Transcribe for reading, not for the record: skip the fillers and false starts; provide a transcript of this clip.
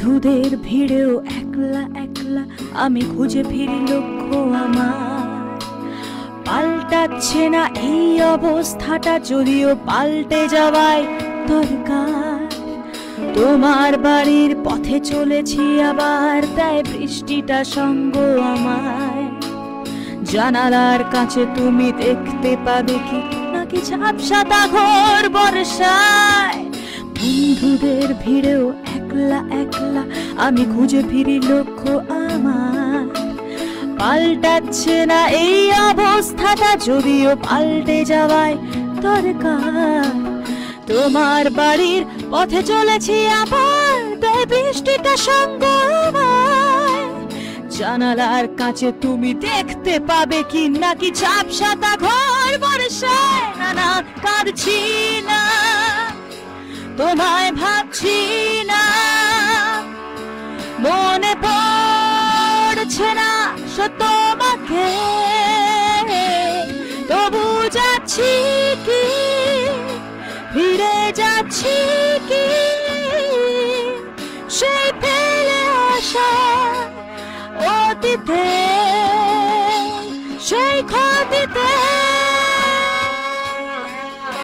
বন্ধুদের ভিড়েও একলা একলা আমি খুঁজে ফিরি লক্ষ্য আমার। পাল্টাচ্ছে না এই অবস্থাটা, যদিও পাল্টে যাওয়াই দরকার। তোমার বাড়ির পথে চলেছি আবার, তাই বৃষ্টিটা সঙ্গ আমায়। জানালার কাছে তুমি দেখতে পাবে কি নাকি ঝাপসাটা ঘোর বর্ষায়। বন্ধুদের ভিড়েও একলা একলা আমি খুঁজে ফিরি লক্ষ্য আমার। পাল্টাচ্ছে না এই অবস্থাটা, যদিও পাল্টে যাওয়াই দরকার। তোমার বাড়ির পথে চলেছি আবার, তাই বৃষ্টিটা সঙ্গ আমায়। জানালার কাছে তুমি দেখতে পাবে কি নাকি ঝাপসাটা ঘোর বর্ষায়। না না, কাঁদছি না, তোমায় ভাবছি না, মনে পড়ছে না তোমাকে। তবু যাচ্ছি কি, ফিরে যাচ্ছি কি সেই ফেলে আসা অতীতে, সেই ক্ষতিতে।